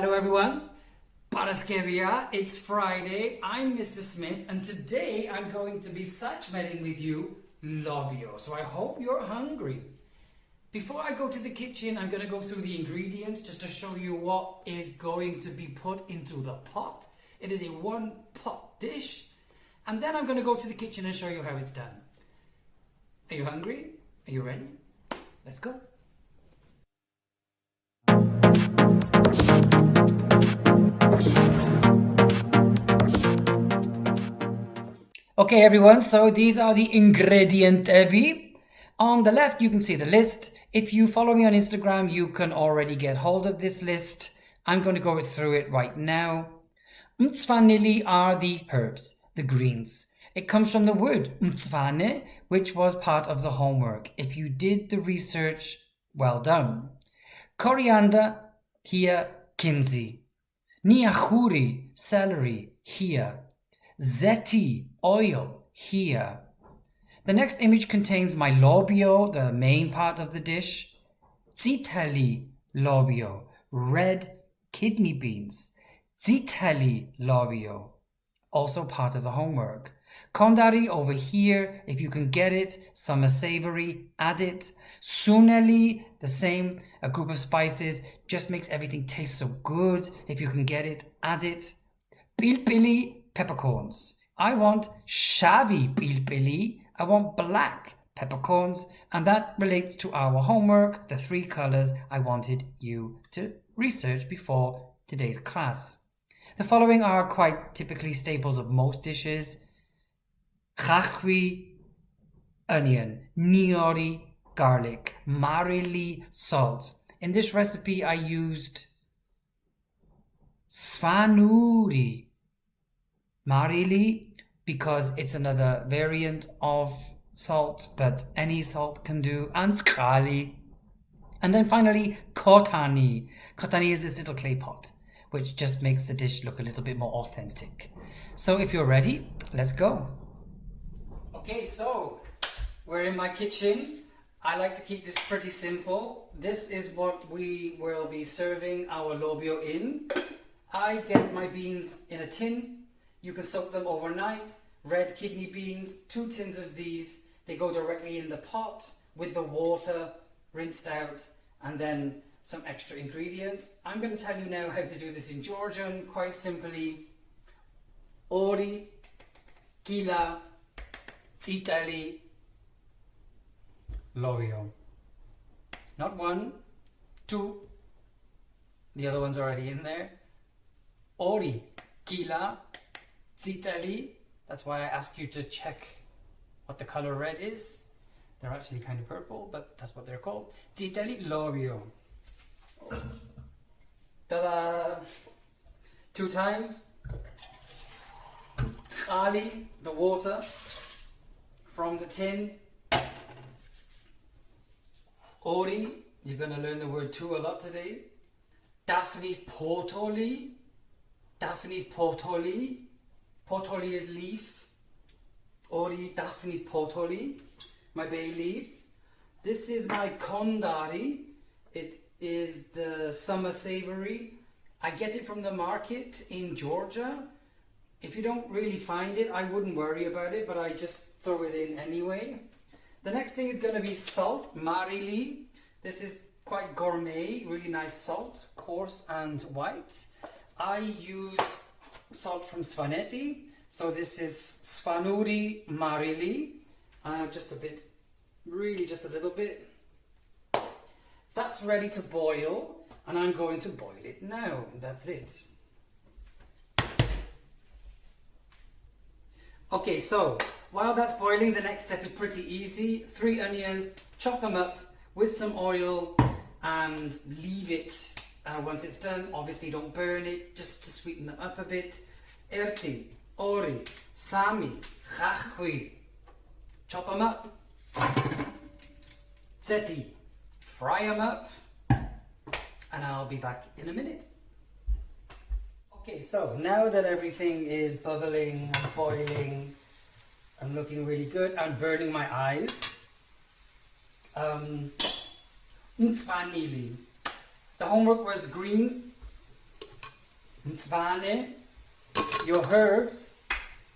Hello everyone, Paraskeria, it's Friday, I'm Mr. Smith and today I'm going to be Sach'meling with you, Lobio. So I hope you're hungry. Before I go to the kitchen, I'm going to go through the ingredients just to show you what is going to be put into the pot. It is a one pot dish and then I'm going to go to the kitchen and show you how it's done. Are you hungry? Are you ready? Let's go. Okay everyone, so these are the ingredients. On the left you can see the list. If you follow me on Instagram, you can already get hold of this list. I'm going to go through it right now. Mts'vanili are the herbs, the greens. It comes from the word mts'vane, which was part of the homework. If you did the research, well done. Coriander, here, kindzi. Niakhuri, celery, here. Zeti, oil, here. The next image contains my lobio, the main part of the dish. Ts'iteli, lobio, red kidney beans. Ts'iteli, lobio, also part of the homework. Kondari over here, if you can get it, summer savory, add it. Suneli, the same, a group of spices, just makes everything taste so good. If you can get it, add it. Pilpili, peppercorns. I want shavi pilpili. I want black peppercorns, and that relates to our homework, the three colors I wanted you to research before today's class. The following are quite typically staples of most dishes. Niakhuri, onion, niakhuri, garlic, mts'vanili, salt. In this recipe I used mts'vanili, because it's another variant of salt, but any salt can do, and ts'q'ali. And then finally, kotani. Kotani is this little clay pot, which just makes the dish look a little bit more authentic. So if you're ready, let's go. Okay, so we're in my kitchen. I like to keep this pretty simple. This is what we will be serving our lobio in. I get my beans in a tin. You can soak them overnight. Red kidney beans, 2 tins of these. They go directly in the pot with the water rinsed out and then some extra ingredients. I'm going to tell you now how to do this in Georgian, quite simply. Ori, kila, ts'iteli, lobio. Not 1, 2. The other one's already in there. Ori, kila, ts'iteli. That's why I ask you to check what the color red is. They're actually kind of purple, but that's what they're called. Ts'iteli, lobio. Ta-da! 2 times. Ts'q'ali, the water from the tin. Ori, you're going to learn the word 2 a lot today. Dapnis, potoli. Dapnis, potoli. Potoli is leaf. Ori, dapnis, potoli. My bay leaves. This is my kondari. It is the summer savory. I get it from the market in Georgia. If you don't really find it, I wouldn't worry about it, but I just throw it in anyway. The next thing is going to be salt, mts'vanili. This is quite gourmet, really nice salt, coarse and white. I use salt from Zeti, so this is mts'vanili, mts'vanili, just a bit, really just a little bit. That's ready to boil, and I'm going to boil it now. That's it. Okay, so while that's boiling, the next step is pretty easy. 3 onions, chop them up with some oil and leave it. Once it's done, obviously don't burn it, just to sweeten them up a bit. Erti, ori, sami, niakhuri. Chop them up. Zeti, fry them up. And I'll be back in a minute. Okay, so now that everything is bubbling, boiling, and looking really good, and burning my eyes, mts'vanili. The homework was green mts'vane. Your herbs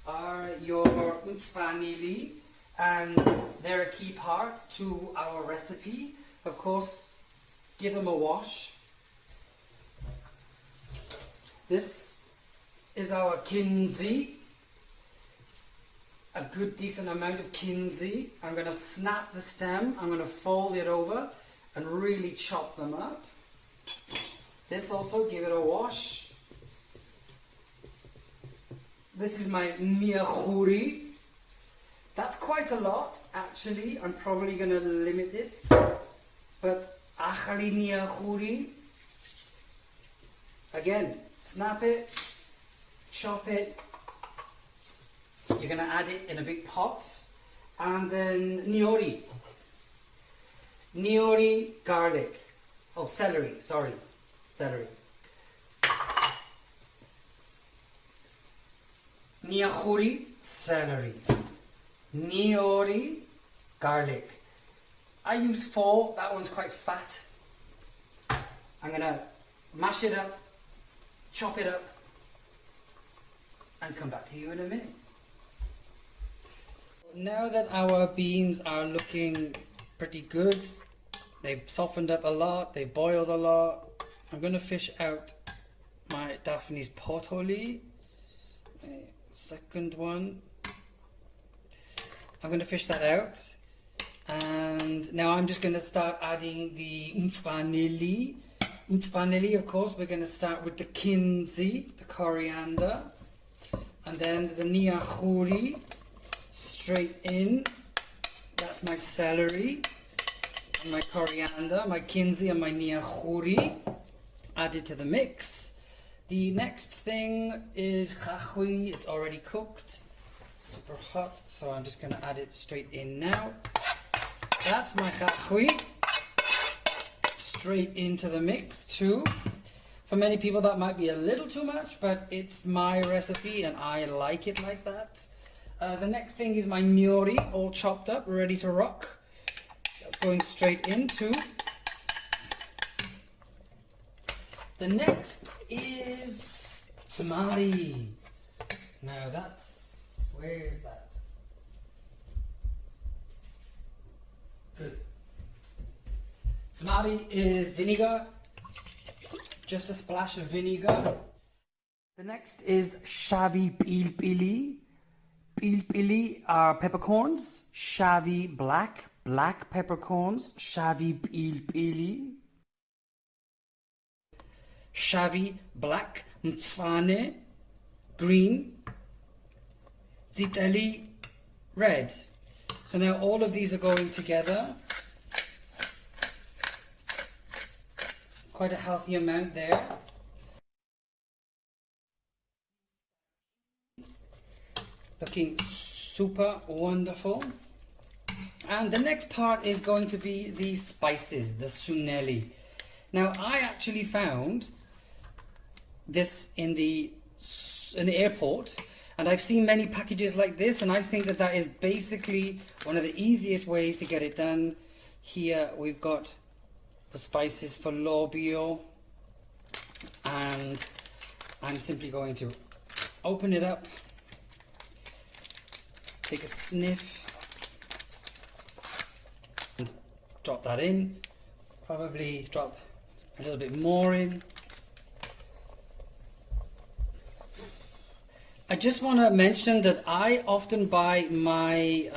are your mts'vanili, and they're a key part to our recipe. Of course, give them a wash. This is our kindzi, a good decent amount of kindzi. I'm going to snap the stem, I'm going to fold it over and really chop them up. This also, give it a wash. This is my niakhuri. That's quite a lot actually, I'm probably going to limit it. But achali niakhuri, again, snap it, chop it. You're going to add it in a big pot. And then niori. Niori garlic. Oh, celery, sorry. Celery. Niakhuri, celery. Niori, garlic. I use 4, that one's quite fat. I'm going to mash it up, chop it up, and come back to you in a minute. Now that our beans are looking pretty good, they've softened up a lot, they've boiled a lot, I'm going to fish out my Daphnis potoli, second one. I'm going to fish that out, and now I'm just going to start adding the mts'vanili. Mts'vanili, of course, we're going to start with the kindzi, the coriander, and then the niakhuri, straight in. That's my celery, and my coriander, my kindzi and my niakhuri added to the mix. The next thing is niakhuri. It's already cooked, super hot, so I'm just going to add it straight in now. That's my niakhuri, straight into the mix too. For many people that might be a little too much, but it's my recipe and I like it like that. The next thing is my niori, all chopped up, ready to rock. That's going straight in too. The next is dzmari. Now that's, where is that? Good. Dzmari is vinegar, just a splash of vinegar. The next is pilpili. Pilpili are peppercorns. Shavi black peppercorns. Pilpili. Shavi black, mts'vane green, ts'iteli red. So now all of these are going together. Quite a healthy amount there. Looking super wonderful. And the next part is going to be the spices, the suneli. Now I actually found this in the airport, and I've seen many packages like this, and I think that that is basically one of the easiest ways to get it done. Here we've got the spices for Lobio, and I'm simply going to open it up, take a sniff, and drop that in. Probably drop a little bit more in. I just want to mention that I often buy my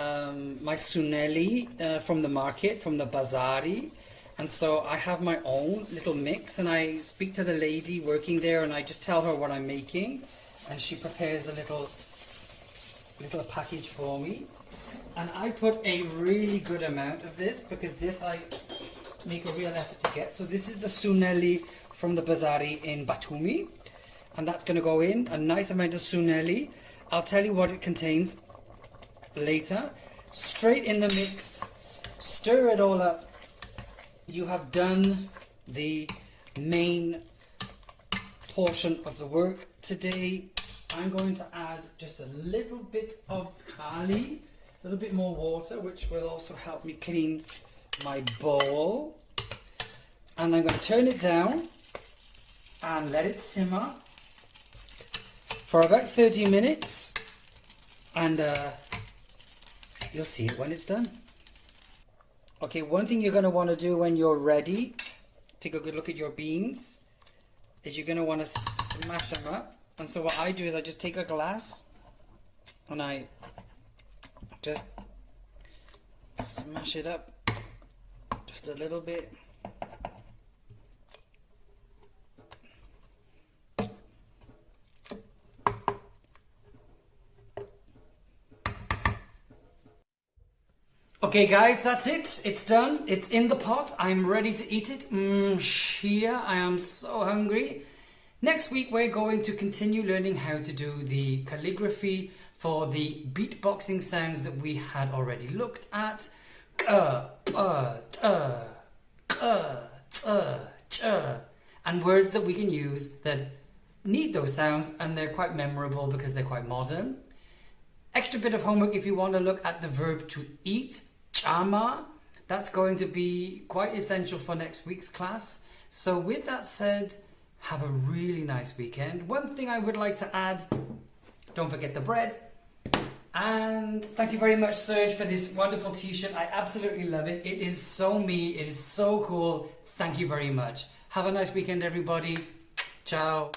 my suneli from the market, from the bazari, and so I have my own little mix, and I speak to the lady working there, and I just tell her what I'm making, and she prepares a little package for me, and I put a really good amount of this because this I make a real effort to get. So this is the suneli from the bazari in Batumi. And that's going to go in, a nice amount of suneli. I'll tell you what it contains later. Straight in the mix, stir it all up. You have done the main portion of the work today. I'm going to add just a little bit of ts'q'ali, a little bit more water, which will also help me clean my bowl. And I'm going to turn it down and let it simmer for about 30 minutes, and you'll see it when it's done. Okay, one thing you're going to want to do when you're ready, take a good look at your beans, is you're going to want to smash them up. And so what I do is I just take a glass and I just smash it up just a little bit. Okay guys, that's it. It's done. It's in the pot. I'm ready to eat it. Shia, I am so hungry. Next week we're going to continue learning how to do the calligraphy for the beatboxing sounds that we had already looked at. And words that we can use that need those sounds, and they're quite memorable because they're quite modern. Extra bit of homework if you want to look at the verb to eat, chama. That's going to be quite essential for next week's class. So with that said, have a really nice weekend. One thing I would like to add, don't forget the bread. And thank you very much, Serge, for this wonderful t-shirt. I absolutely love it. It is so me. It is so cool. Thank you very much. Have a nice weekend, everybody. Ciao.